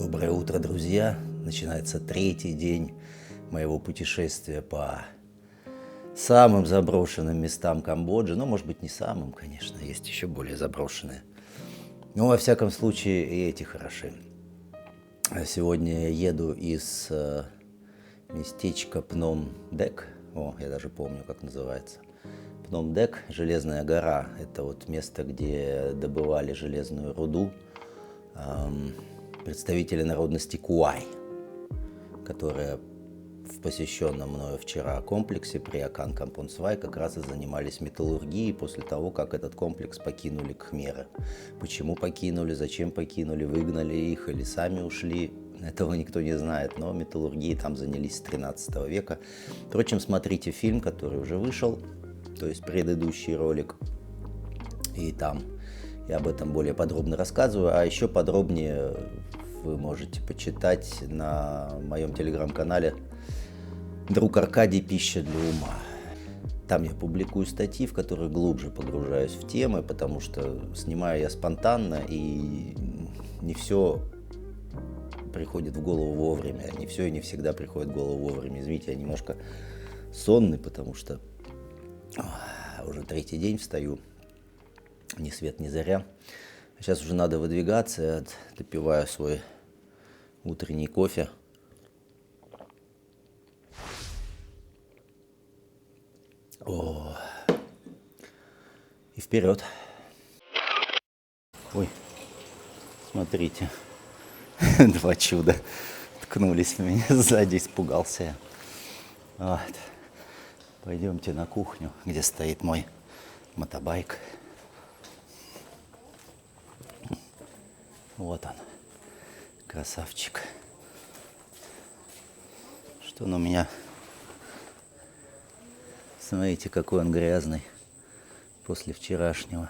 Доброе утро, друзья! Начинается третий день моего путешествия по самым заброшенным местам Камбоджи. Ну, может быть, не самым, конечно, есть еще более заброшенные. Но, во всяком случае, и эти хороши. Сегодня я еду из местечка Пном-Дек. Я даже помню, как называется. Пном-Дек, Железная гора. Это вот место, где добывали железную руду представители народности Куай, которые в посещенном мною вчера комплексе при Акан Кампон Свай как раз и занимались металлургией после того, как этот комплекс покинули кхмеры. Почему покинули, зачем покинули, выгнали их или сами ушли, этого никто не знает, но металлургией там занялись с 13 века. Впрочем, смотрите фильм, который уже вышел, то есть предыдущий ролик, и там я об этом более подробно рассказываю, а еще подробнее вы можете почитать на моем телеграм-канале «Друг Аркадий. Пища для ума». Там я публикую статьи, в которых глубже погружаюсь в темы, потому что снимаю я спонтанно, и не все приходит в голову вовремя, не все и не всегда приходит в голову вовремя. Извините, я немножко сонный, потому что уже третий день встаю, ни свет ни заря. Сейчас уже надо выдвигаться, я допиваю свой утренний кофе. И вперед. Ой, смотрите, два чуда ткнулись в меня сзади, испугался я. Вот. Пойдемте на кухню, где стоит мой мотобайк. Вот он, красавчик. Что он у меня? Смотрите, какой он грязный после вчерашнего.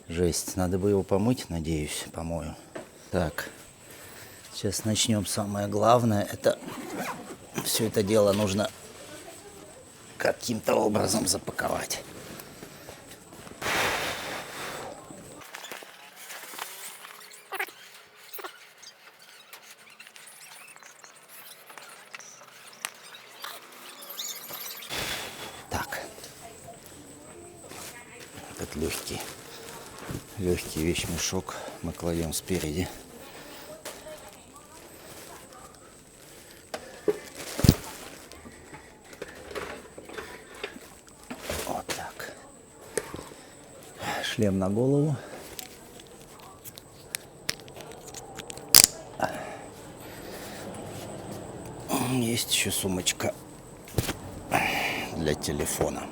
Жесть. Надо бы его помыть, надеюсь, помою. Так, сейчас начнем. Самое главное, это все это дело нужно каким-то образом запаковать. Этот легкий вещмешок мы кладем спереди. Вот так. Шлем на голову. Есть еще сумочка для телефона.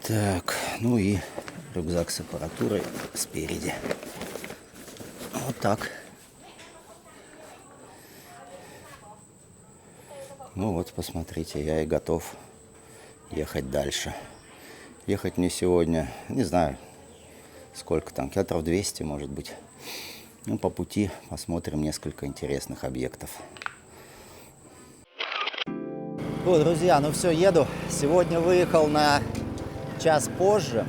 Так, ну и рюкзак с аппаратурой спереди. Вот так. Ну вот, посмотрите, я и готов ехать дальше. Ехать мне сегодня, не знаю, сколько там, километров 200, может быть. Ну, по пути посмотрим несколько интересных объектов. Друзья, ну все, еду. Сегодня выехал на час позже,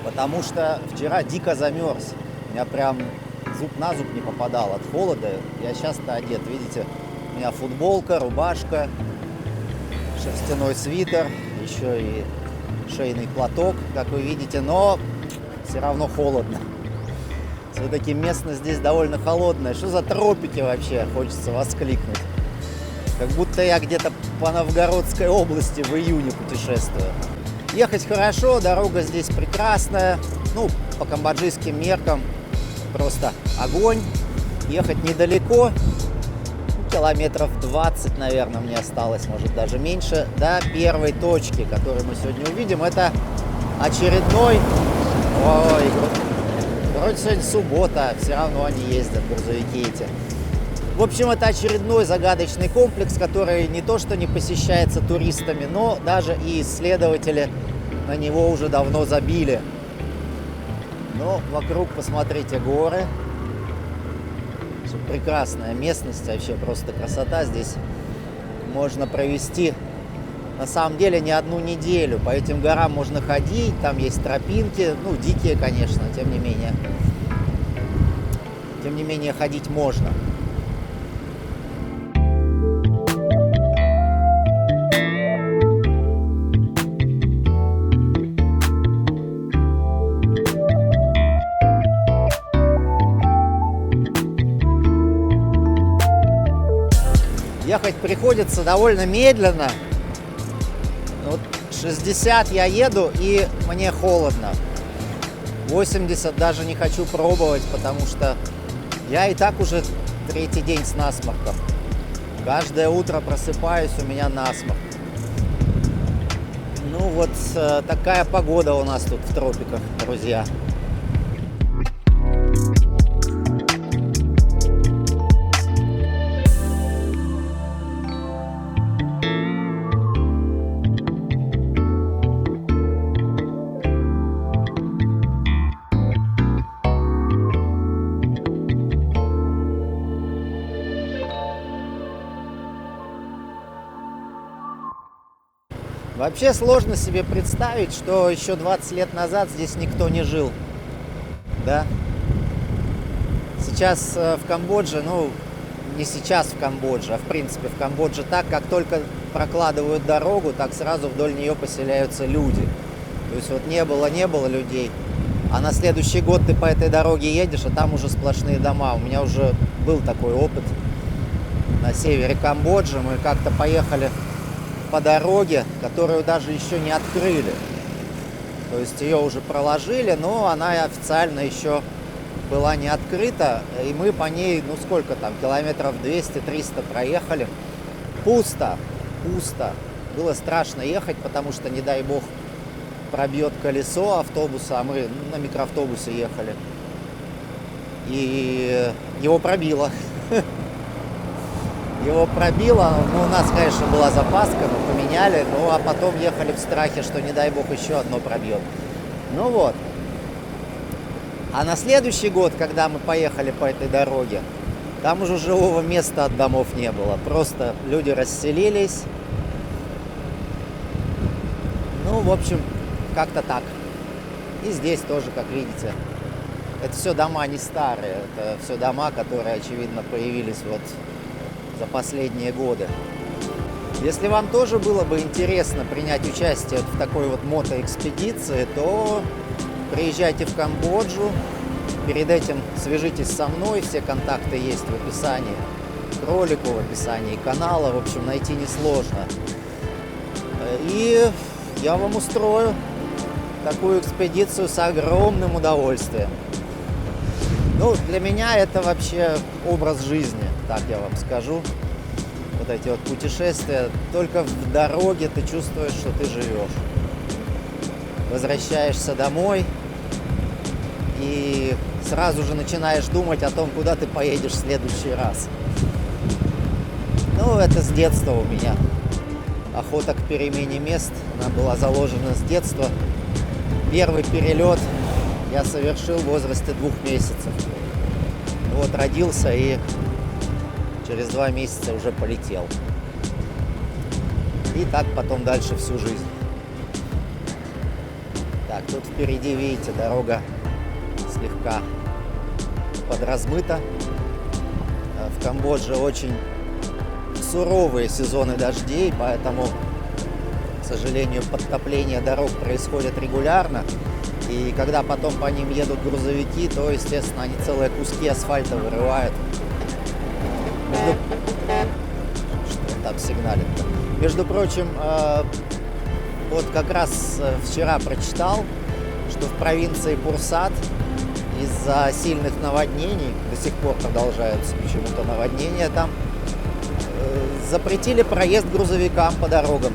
потому что вчера дико замерз. У меня прям зуб на зуб не попадал от холода. Я сейчас-то одет, видите, у меня футболка, рубашка, шерстяной свитер, еще и шейный платок, как вы видите, но все равно холодно. Все-таки местность здесь довольно холодная. Что за тропики вообще, хочется воскликнуть. Как будто я где-то по Новгородской области в июне путешествую. Ехать хорошо, дорога здесь прекрасная, ну, по камбоджийским меркам просто огонь. Ехать недалеко, километров 20, наверное, мне осталось, может даже меньше, до первой точки, которую мы сегодня увидим. Это очередной, вроде сегодня суббота, все равно они ездят, грузовики эти. В общем, это очередной загадочный комплекс, который не то что не посещается туристами, но даже и исследователи на него уже давно забили. Но вокруг, посмотрите, горы. Прекрасная местность, вообще просто красота. Здесь можно провести на самом деле не одну неделю. По этим горам можно ходить, там есть тропинки, ну, дикие, конечно, тем не менее ходить можно. Ехать приходится довольно медленно. Вот 60 я еду, и мне холодно. 80 даже не хочу пробовать, потому что я и так уже третий день с насморком. Каждое утро просыпаюсь, у меня насморк. Ну вот такая погода у нас тут в тропиках, друзья. Вообще сложно себе представить, что еще 20 лет назад здесь никто не жил. Да? Сейчас в Камбодже, ну, не сейчас в Камбодже, а в принципе в Камбодже так, как только прокладывают дорогу, так сразу вдоль нее поселяются люди. То есть вот не было людей, а на следующий год ты по этой дороге едешь, а там уже сплошные дома. У меня уже был такой опыт на севере Камбоджи. Мы как-то поехали по дороге, которую даже еще не открыли. То есть ее уже проложили, но она официально еще была не открыта. И мы по ней, ну сколько там, километров 200-300 проехали. Пусто. Было страшно ехать, потому что, не дай бог, пробьет колесо автобуса, а мы на микроавтобусе ехали. И его пробило. Его пробило, ну, у нас, конечно, была запаска, мы поменяли, ну, а потом ехали в страхе, что, не дай бог, еще одно пробьет. Ну вот. А на следующий год, когда мы поехали по этой дороге, там уже живого места от домов не было. Просто люди расселились. Ну, в общем, как-то так. И здесь тоже, как видите, это все дома не старые, это все дома, которые, очевидно, появились вот за последние годы. Если вам тоже было бы интересно принять участие в такой вот мотоэкспедиции, то приезжайте в Камбоджу. Перед этим свяжитесь со мной, все контакты есть в описании к ролику, в описании канала. В общем, найти несложно. И я вам устрою такую экспедицию с огромным удовольствием. Ну, для меня это вообще образ жизни, так я вам скажу. Вот эти вот путешествия. Только в дороге ты чувствуешь, что ты живешь. Возвращаешься домой и сразу же начинаешь думать о том, куда ты поедешь в следующий раз. Ну, это с детства у меня. Охота к перемене мест, она была заложена с детства. Первый перелет я совершил в возрасте 2 месяцев. Вот родился и через 2 месяца уже полетел. И так потом дальше всю жизнь. Так, тут впереди, видите, дорога слегка подразмыта. В Камбодже очень суровые сезоны дождей, поэтому, к сожалению, подтопление дорог происходит регулярно. И когда потом по ним едут грузовики, то, естественно, они целые куски асфальта вырывают. Что он там сигналит-то? Между прочим, вот как раз вчера прочитал, что в провинции Пурсат из-за сильных наводнений, до сих пор продолжаются почему-то наводнения там, запретили проезд грузовикам по дорогам.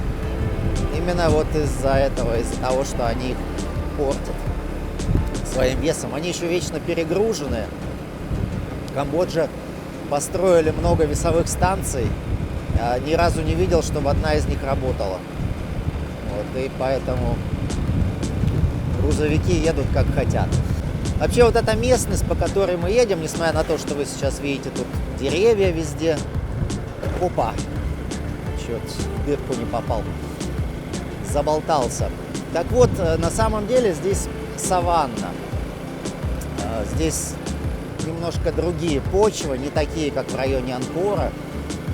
Именно вот из-за этого, из-за того, что они их портят своим весом. Они еще вечно перегружены. В Камбодже построили много весовых станций. Я ни разу не видел, чтобы одна из них работала. Вот, и поэтому грузовики едут как хотят. Вообще вот эта местность, по которой мы едем, несмотря на то, что вы сейчас видите тут деревья везде. Опа! вот в дырку не попал. Заболтался. Так вот, на самом деле здесь саванна. Здесь немножко другие почвы, не такие, как в районе Анкора,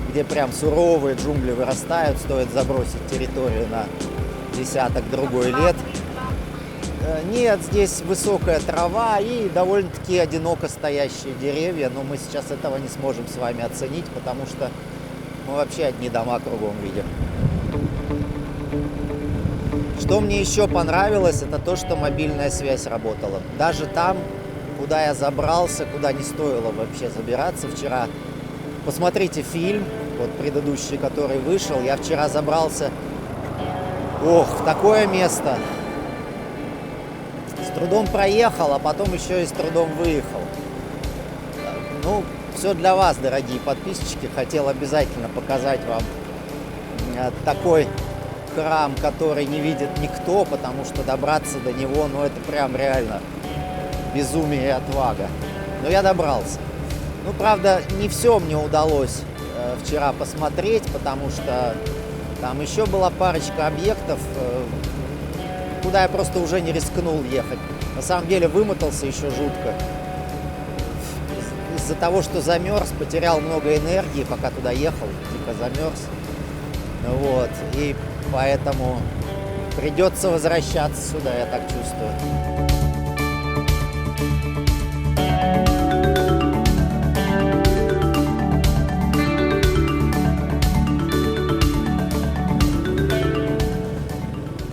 где прям суровые джунгли вырастают, стоит забросить территорию на десяток другой лет. Нет, здесь высокая трава и довольно-таки одиноко стоящие деревья, но мы сейчас этого не сможем с вами оценить, потому что мы вообще одни дома кругом видим. Что мне еще понравилось, это то, что мобильная связь работала. Даже там, куда я забрался, куда не стоило вообще забираться вчера. Посмотрите фильм, вот предыдущий, который вышел. Я вчера забрался, в такое место. С трудом проехал, а потом еще и с трудом выехал. Ну, все для вас, дорогие подписчики. Хотел обязательно показать вам такой храм, который не видит никто, потому что добраться до него, ну, это прям реально безумие и отвага. Но я добрался. Ну, правда, не все мне удалось вчера посмотреть, потому что там еще была парочка объектов, куда я просто уже не рискнул ехать. На самом деле вымотался еще жутко. Из-за того, что замерз, потерял много энергии, пока туда ехал, типа замерз. Вот, и поэтому придется возвращаться сюда, я так чувствую.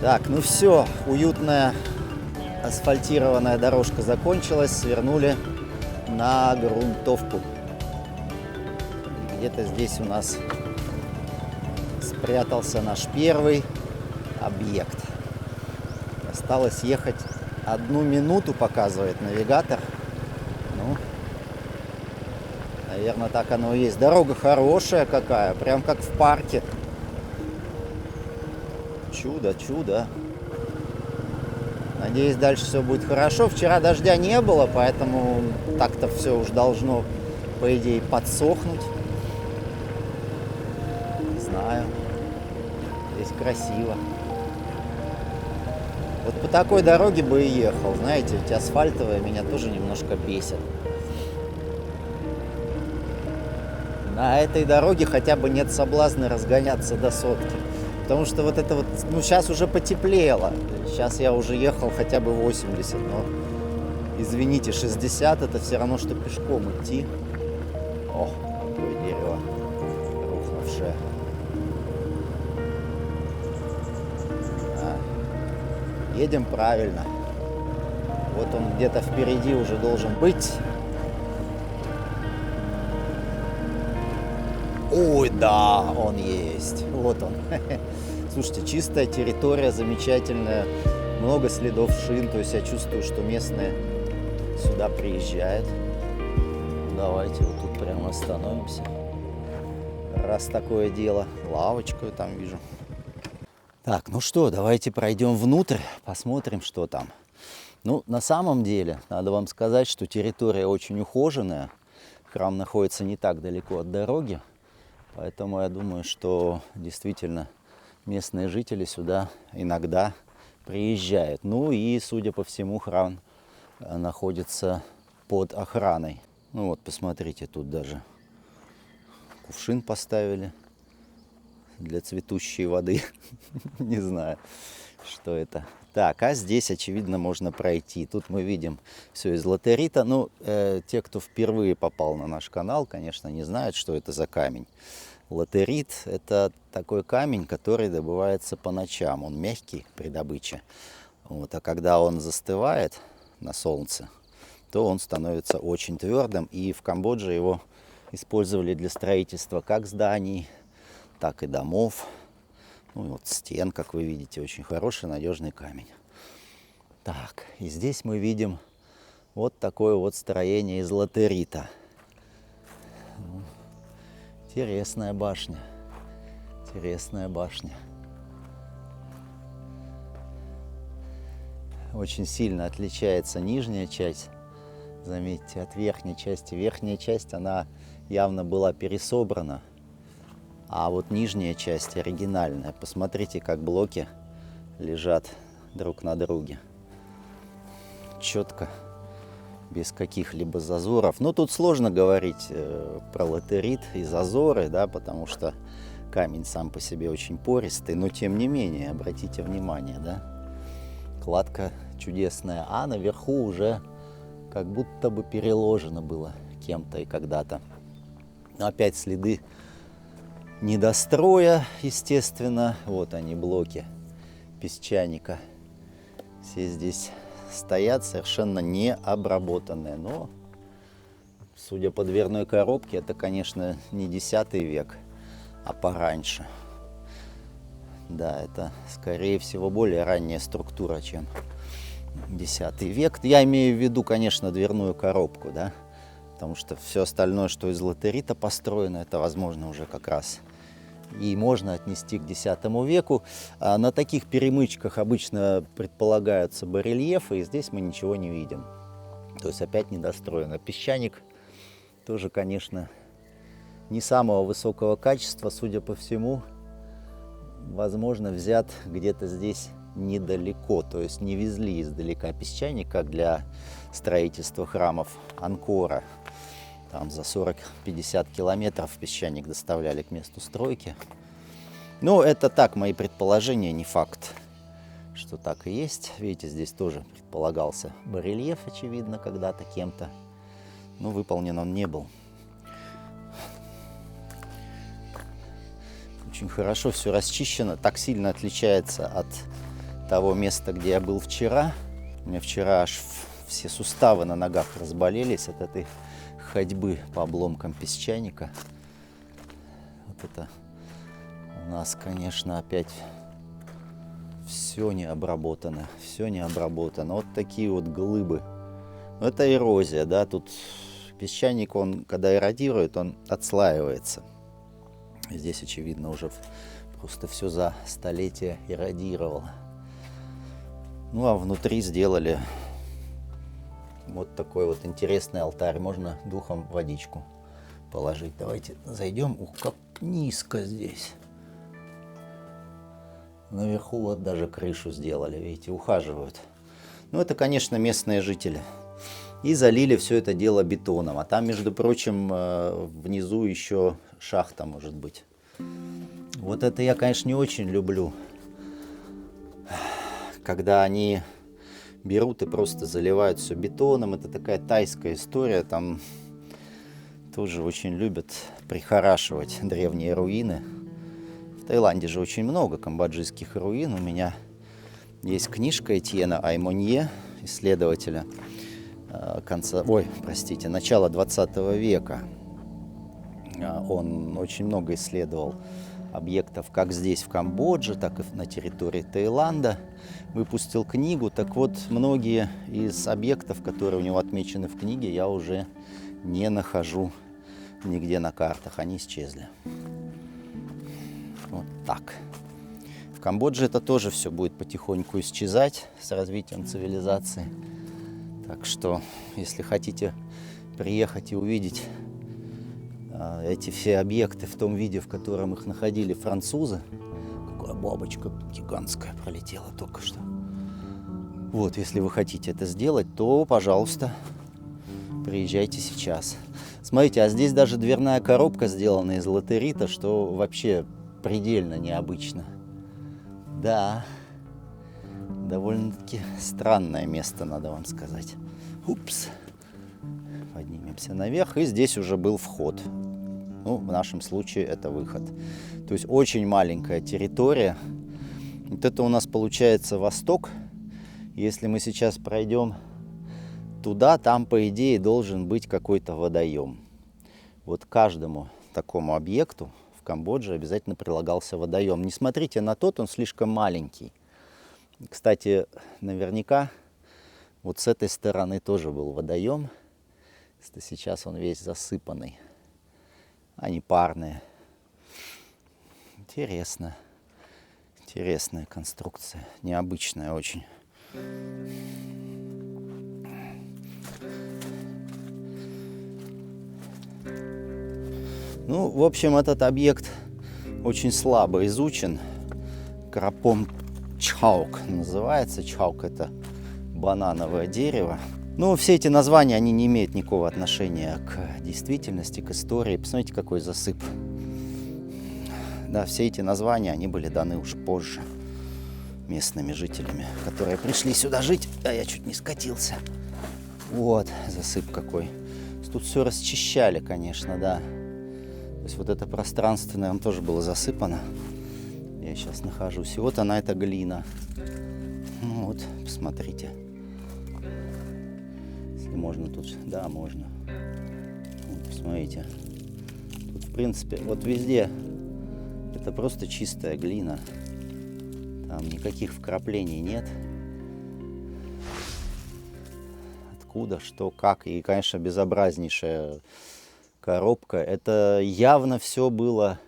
Так, ну все, уютная асфальтированная дорожка закончилась, свернули на грунтовку. Где-то здесь у нас спрятался наш первый объект. Осталось ехать 1 минуту, показывает навигатор. Ну, наверное, так оно и есть. Дорога хорошая какая, прям как в парке. Чудо, чудо. Надеюсь, дальше все будет хорошо. Вчера дождя не было, поэтому так-то все уж должно, по идее, подсохнуть. Не знаю. Здесь красиво. Вот по такой дороге бы и ехал. Знаете, ведь асфальтовая меня тоже немножко бесит. На этой дороге хотя бы нет соблазна разгоняться до 100. Потому что вот это вот, ну, сейчас уже потеплело. Сейчас я уже ехал хотя бы 80, но, извините, 60 это все равно, что пешком идти. О, какое дерево рухнувшее. Едем правильно. Вот он где-то впереди уже должен быть. Ой, да, он есть. Вот он. Слушайте, чистая территория, замечательная. Много следов шин. То есть я чувствую, что местные сюда приезжают. Давайте вот тут прямо остановимся. Раз такое дело. Лавочку я там вижу. Так, ну что, давайте пройдем внутрь, посмотрим, что там. Ну, на самом деле, надо вам сказать, что территория очень ухоженная. Храм находится не так далеко от дороги. Поэтому я думаю, что действительно местные жители сюда иногда приезжают. Ну и, судя по всему, храм находится под охраной. Ну вот, посмотрите, тут даже кувшин поставили для цветущей воды. Не знаю, что это. Так, а здесь, очевидно, можно пройти. Тут мы видим все из латерита. Ну, те, кто впервые попал на наш канал, конечно, не знают, что это за камень. Латерит – это такой камень, который добывается по ночам. Он мягкий при добыче. Вот, а когда он застывает на солнце, то он становится очень твердым. И в Камбодже его использовали для строительства как зданий, так и домов. Ну и вот стен, как вы видите, очень хороший, надежный камень. Так, и здесь мы видим вот такое вот строение из латерита. Интересная башня. Интересная башня. Очень сильно отличается нижняя часть, заметьте, от верхней части. Верхняя часть, она явно была пересобрана. А вот нижняя часть оригинальная. Посмотрите, как блоки лежат друг на друге. Четко, без каких-либо зазоров. Но тут сложно говорить про латерит и зазоры, да, потому что камень сам по себе очень пористый. Но тем не менее, обратите внимание, да, кладка чудесная. А наверху уже как будто бы переложено было кем-то и когда-то. Опять следы недостроя, естественно. Вот они, блоки песчаника. Все здесь стоят совершенно не обработанные. Но, судя по дверной коробке, это, конечно, не 10 век, а пораньше. Да, это, скорее всего, более ранняя структура, чем 10 век. Я имею в виду, конечно, дверную коробку, да, потому что все остальное, что из латерита построено, это, возможно, уже как раз и можно отнести к X веку. А на таких перемычках обычно предполагаются барельефы, и здесь мы ничего не видим. То есть опять недостроено. Песчаник тоже, конечно, не самого высокого качества, судя по всему, возможно, взят где-то здесь недалеко, то есть не везли издалека песчаник, как для строительства храмов Анкора. Там за 40-50 километров песчаник доставляли к месту стройки. Ну, это так, мои предположения, не факт, что так и есть. Видите, здесь тоже предполагался барельеф, очевидно, когда-то кем-то, но выполнен он не был. Очень хорошо все расчищено, так сильно отличается от того места, где я был вчера. У меня вчера аж все суставы на ногах разболелись от этой ходьбы по обломкам песчаника. Вот это у нас, конечно, опять все не обработано, все не обработано. Вот такие вот глыбы. Это эрозия, да, тут песчаник, он, когда эродирует, он отслаивается. Здесь, очевидно, уже просто все за столетия эродировало. Ну, а внутри сделали вот такой вот интересный алтарь. Можно духом водичку положить. Давайте зайдем. Ух, как низко здесь. Наверху вот даже крышу сделали. Видите, ухаживают. Ну, это, конечно, местные жители. И залили все это дело бетоном. А там, между прочим, внизу еще шахта может быть. Вот это я, конечно, не очень люблю. Когда они берут и просто заливают все бетоном. Это такая тайская история. Там тоже очень любят прихорашивать древние руины. В Таиланде же очень много камбоджийских руин. У меня есть книжка Этьена Аймонье, исследователя начала 20 века. Он очень много исследовал объектов как здесь, в Камбодже, так и на территории Таиланда. Выпустил книгу. Так вот, многие из объектов, которые у него отмечены в книге, я уже не нахожу нигде на картах. Они исчезли. Вот так. В Камбодже это тоже все будет потихоньку исчезать с развитием цивилизации. Так что, если хотите приехать и увидеть эти все объекты в том виде, в котором их находили французы. Какая бабочка гигантская пролетела только что. Вот, если вы хотите это сделать, то, пожалуйста, приезжайте сейчас. Смотрите, а здесь даже дверная коробка сделана из латерита, что вообще предельно необычно. Да, довольно-таки странное место, надо вам сказать. Упс. Поднимемся наверх, и здесь уже был вход. Ну, в нашем случае это выход. То есть очень маленькая территория. Вот это у нас получается восток. Если мы сейчас пройдем туда, там, по идее, должен быть какой-то водоем. Вот к каждому такому объекту в Камбодже обязательно прилагался водоем. Не смотрите на тот, он слишком маленький. Кстати, наверняка вот с этой стороны тоже был водоем. Сейчас он весь засыпанный. Они парные. Интересно. Интересная конструкция. Необычная очень. Ну, в общем, этот объект очень слабо изучен. Крапом чхаук называется. Чхаук — это банановое дерево. Но все эти названия, они не имеют никакого отношения к действительности, к истории. Посмотрите, какой засып. Да, все эти названия, они были даны уж позже местными жителями, которые пришли сюда жить. А я чуть не скатился. Вот, засып какой. Тут все расчищали, конечно, да. То есть вот это пространство, наверное, тоже было засыпано. Я сейчас нахожусь. И вот она, эта глина. Ну вот, посмотрите. Если можно тут... Да, можно. Вот, посмотрите. Тут, в принципе, вот везде это просто чистая глина. Там никаких вкраплений нет. Откуда, что, как. И, конечно, безобразнейшая коробка. Это явно все было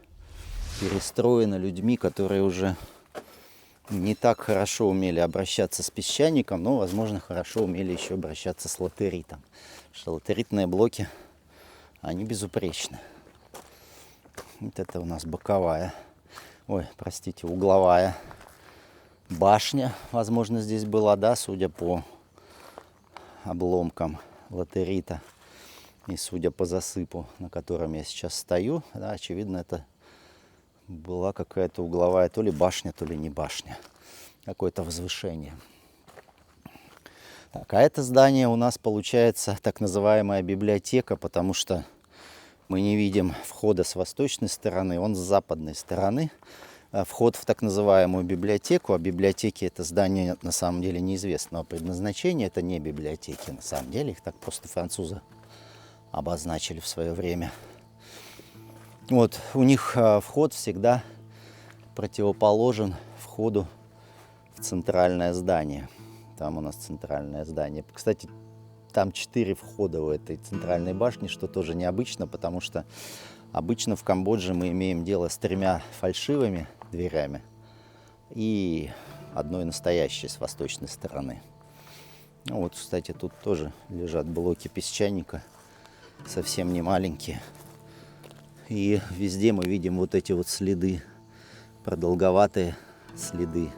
перестроено людьми, которые уже не так хорошо умели обращаться с песчаником, но, возможно, хорошо умели еще обращаться с латеритом. Потому что латеритные блоки, они безупречны. Вот это у нас боковая, угловая башня, возможно, здесь была, да, судя по обломкам латерита и судя по засыпу, на котором я сейчас стою, да, очевидно, это была какая-то угловая то ли башня, то ли не башня, какое-то возвышение. Так, а это здание у нас получается так называемая библиотека, потому что мы не видим входа с восточной стороны, он с западной стороны. Вход в так называемую библиотеку, а библиотеки — это здание на самом деле неизвестного предназначения, это не библиотеки на самом деле, их так просто французы обозначили в свое время. Вот, у них вход всегда противоположен входу в центральное здание. Там у нас центральное здание. Кстати, там 4 входа у этой центральной башни, что тоже необычно, потому что обычно в Камбодже мы имеем дело с 3 фальшивыми дверями и одной настоящей с восточной стороны. Ну вот, кстати, тут тоже лежат блоки песчаника, совсем не маленькие. И везде мы видим вот эти вот следы, продолговатые следы,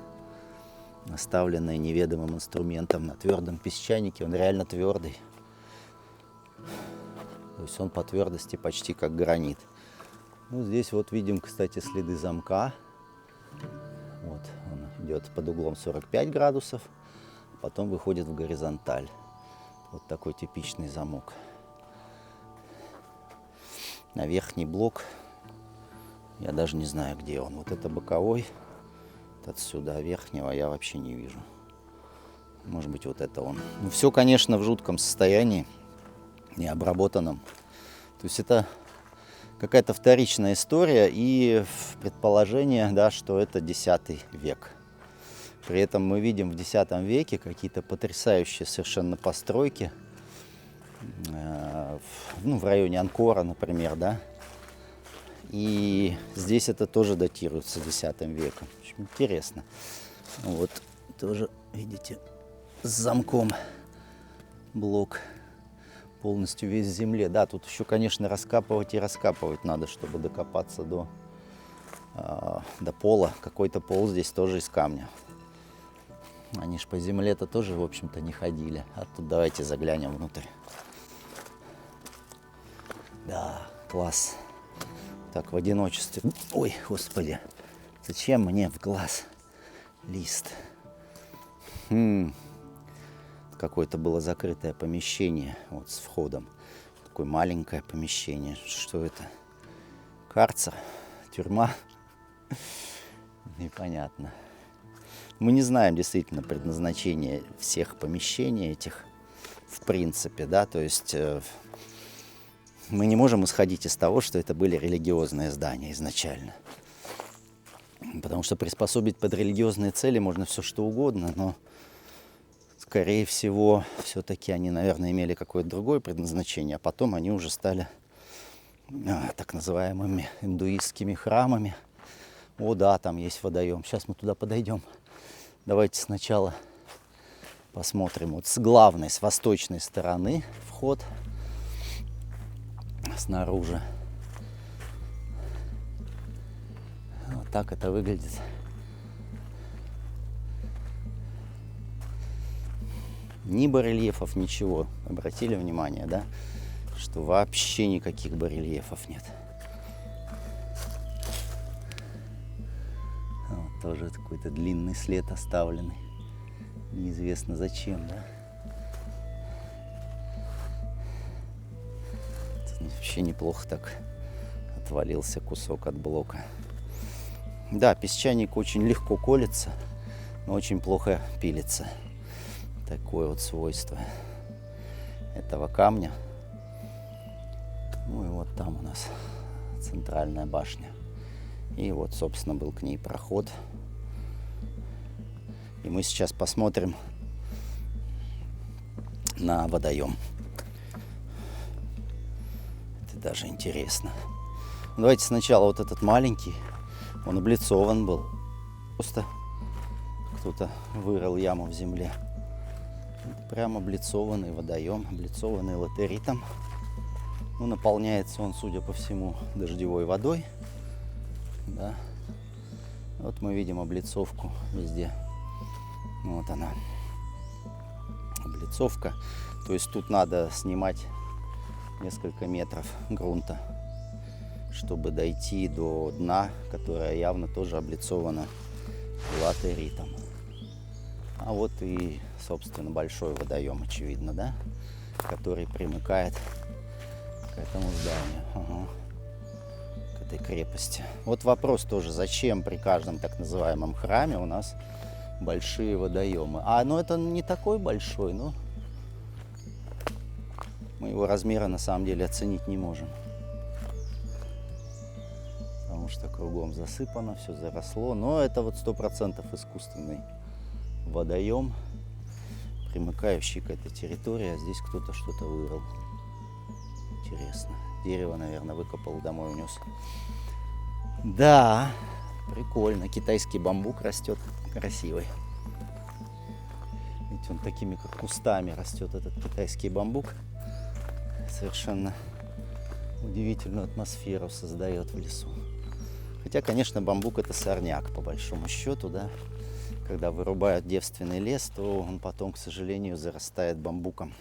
оставленные неведомым инструментом на твердом песчанике. Он реально твердый. То есть он по твердости почти как гранит. Ну, здесь вот видим, кстати, следы замка. Вот он идет под углом 45 градусов, потом выходит в горизонталь. Вот такой типичный замок. На верхний блок я даже не знаю, где он. Вот это боковой, вот отсюда, а верхнего я вообще не вижу. Может быть, вот это он. Ну, все, конечно, в жутком состоянии, необработанном. То есть это какая-то вторичная история и предположение, да, что это X век. При этом мы видим в X веке какие-то потрясающие совершенно постройки. В районе Анкора, например, да. И здесь это тоже датируется X веком. Очень интересно. Вот тоже, видите, с замком блок полностью весь в земле. Да, тут еще, конечно, раскапывать и раскапывать надо, чтобы докопаться до пола. Какой-то пол здесь тоже из камня. Они ж по земле-то тоже, в общем-то, не ходили. А тут давайте заглянем внутрь. Да, класс. Так, в одиночестве. Ой, господи, зачем мне в глаз лист? Какое-то было закрытое помещение, вот с входом. Такое маленькое помещение. Что это? Карцер? Тюрьма? Непонятно. Мы не знаем действительно предназначение всех помещений этих, в принципе, да, то есть мы не можем исходить из того, что это были религиозные здания изначально. Потому что приспособить под религиозные цели можно все что угодно, но, скорее всего, все-таки они, наверное, имели какое-то другое предназначение, а потом они уже стали так называемыми индуистскими храмами. О, да, там есть водоем. Сейчас мы туда подойдем. Давайте сначала посмотрим. Вот с главной, с восточной стороны вход снаружи. Вот так это выглядит. Ни барельефов, ничего. Обратили внимание, да? Что вообще никаких барельефов нет. Вот тоже какой-то длинный след оставленный. Неизвестно зачем, да? Тут вообще неплохо так отвалился кусок от блока. Да, песчаник очень легко колется, но очень плохо пилится. Такое вот свойство этого камня. Ну и вот там у нас центральная башня. И вот, собственно, был к ней проход. И мы сейчас посмотрим на водоем. Это даже интересно. Давайте сначала вот этот маленький. Он облицован был. Просто кто-то вырыл яму в земле. Это прям облицованный водоем, облицованный латеритом. Ну, наполняется он, судя по всему, дождевой водой. Да. Вот мы видим облицовку везде. Вот она. Облицовка. То есть тут надо снимать несколько метров грунта, чтобы дойти до дна, которое явно тоже облицовано латеритом. А вот и, собственно, большой водоем, очевидно, да? Который примыкает к этому зданию, к этой крепости. Вот вопрос тоже, зачем при каждом так называемом храме у нас большие водоемы? Ну это не такой большой, но мы его размера на самом деле оценить не можем. Потому что кругом засыпано, все заросло. Но это вот 100% искусственный водоем, примыкающий к этой территории. А здесь кто-то что-то вырыл. Интересно. Дерево, наверное, выкопал, домой унес. Да, прикольно. Китайский бамбук растет красивый. Ведь он такими, как кустами, растет этот китайский бамбук. Совершенно удивительную атмосферу создает в лесу. Хотя, конечно, бамбук это сорняк, по большому счету, да. Когда вырубают девственный лес, то он потом, к сожалению, зарастает бамбуком.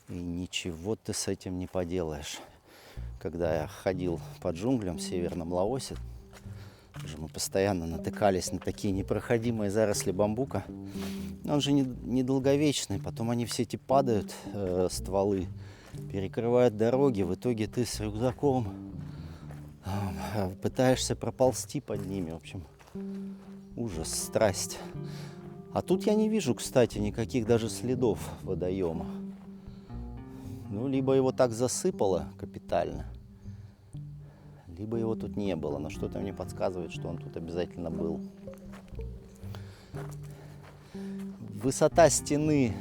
И ничего ты с этим не поделаешь. Когда я ходил по джунглям в Северном Лаосе, мы постоянно натыкались на такие непроходимые заросли бамбука. Он же недолговечный, потом они все эти падают, стволы, перекрывают дороги. В итоге ты с рюкзаком пытаешься проползти под ними. В общем, ужас, страсть. А тут я не вижу, кстати, никаких даже следов водоема. Ну, либо его так засыпало капитально, либо его тут не было. Но что-то мне подсказывает, что он тут обязательно был. Высота стены,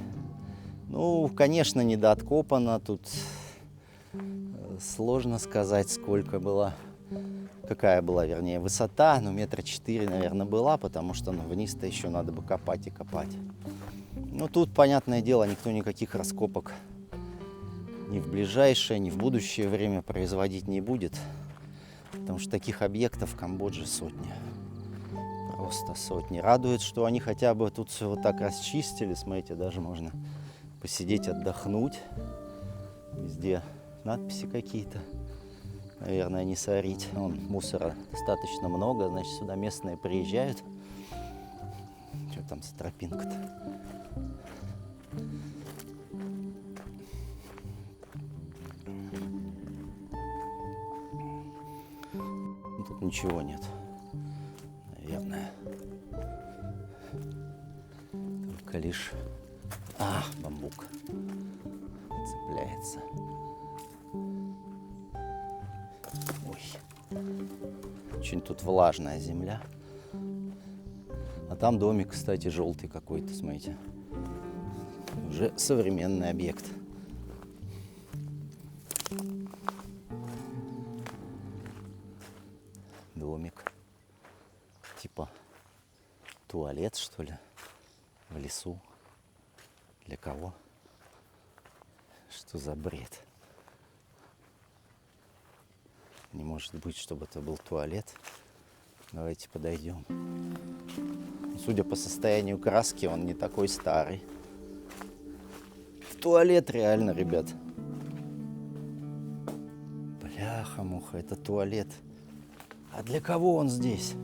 ну, конечно, недооткопана. Тут сложно сказать, сколько была. Какая была, вернее, высота. Ну, 4 метра, наверное, была, потому что вниз-то еще надо бы копать и копать. Ну, тут, понятное дело, никто никаких раскопок ни в ближайшее, ни в будущее время производить не будет. Потому что таких объектов в Камбодже сотни. Просто сотни. Радует, что они хотя бы тут все вот так расчистили. Смотрите, даже можно посидеть, отдохнуть. Везде надписи какие-то. Наверное, не сорить. Вон, мусора достаточно много, значит, сюда местные приезжают. Что там за тропинка-то? Тут ничего нет, наверное. Только лишь... бамбук цепляется. Ой. Очень тут влажная земля. А там домик, кстати, желтый какой-то, смотрите. Уже современный объект. Домик. Типа туалет, что ли, в лесу. Для кого? Что за бред? Не может быть, чтобы это был туалет. Давайте подойдем. Судя по состоянию краски, он не такой старый. В туалет реально, ребят. Бляха-муха, это туалет. А для кого он здесь?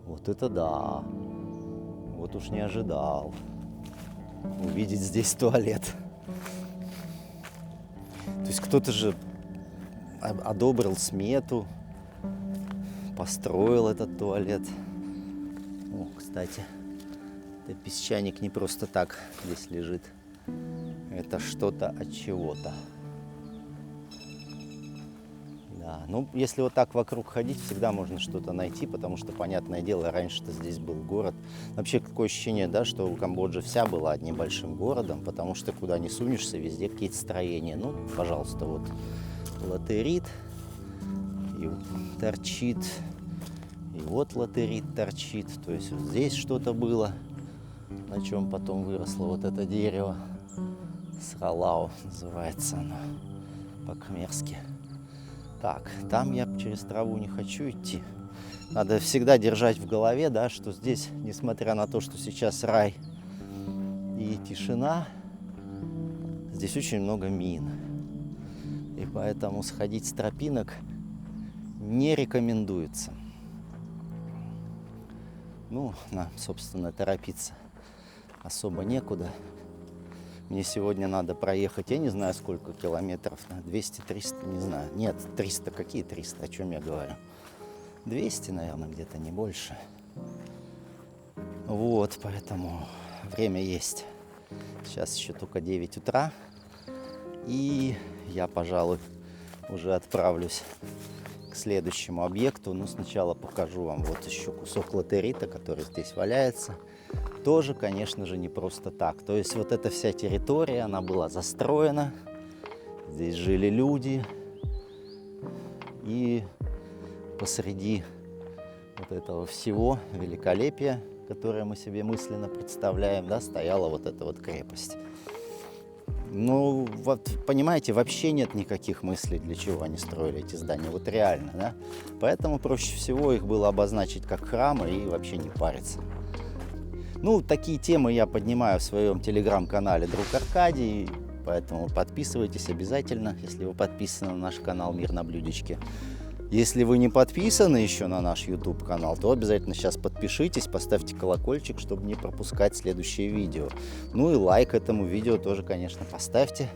Вот это да. Вот уж не ожидал увидеть здесь туалет. То есть кто-то же одобрил смету, построил этот туалет. О, кстати, этот песчаник не просто так здесь лежит. Это что-то от чего-то. Да, ну если вот так вокруг ходить, всегда можно что-то найти, потому что, понятное дело, раньше-то здесь был город. Вообще, такое ощущение, да, что Камбоджа вся была одним большим городом, потому что куда ни сунешься, везде какие-то строения. Ну, пожалуйста, вот латерит и торчит, и вот латерит торчит. То есть вот здесь что-то было, на чем потом выросло вот это дерево. Сралау называется оно по-кхмерски. Так, там я через траву не хочу идти. Надо всегда держать в голове, да, что здесь, несмотря на то, что сейчас рай и тишина, здесь очень много мин. И поэтому сходить с тропинок не рекомендуется. Ну, нам, собственно, торопиться особо некуда. Мне сегодня надо проехать, я не знаю, сколько километров, 200-300, не знаю. Нет, 300, какие 300, о чем я говорю? 200, наверное, где-то, не больше. Вот, поэтому время есть. Сейчас еще только 9 утра. И я, пожалуй, уже отправлюсь к следующему объекту. Но сначала покажу вам вот еще кусок латерита, который здесь валяется. Тоже, конечно же, не просто так. То есть вот эта вся территория, она была застроена. Здесь жили люди. И посреди вот этого всего великолепия, которое мы себе мысленно представляем, да, стояла вот эта вот крепость. Ну, вот, понимаете, вообще нет никаких мыслей, для чего они строили эти здания. Вот реально, да? Поэтому проще всего их было обозначить как храмы и вообще не париться. Ну, такие темы я поднимаю в своем телеграм-канале «Друг Аркадий», поэтому подписывайтесь обязательно, если вы подписаны на наш канал «Мир на блюдечке». Если вы не подписаны еще на наш YouTube-канал, то обязательно сейчас подпишитесь, поставьте колокольчик, чтобы не пропускать следующие видео. Ну и лайк этому видео тоже, конечно, поставьте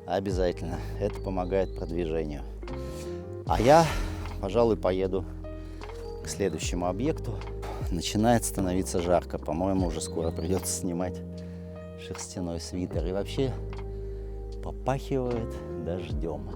обязательно. Это помогает продвижению. А я, пожалуй, поеду к следующему объекту. Начинает становиться жарко. По-моему, уже скоро придется снимать шерстяной свитер. И вообще попахивает дождем.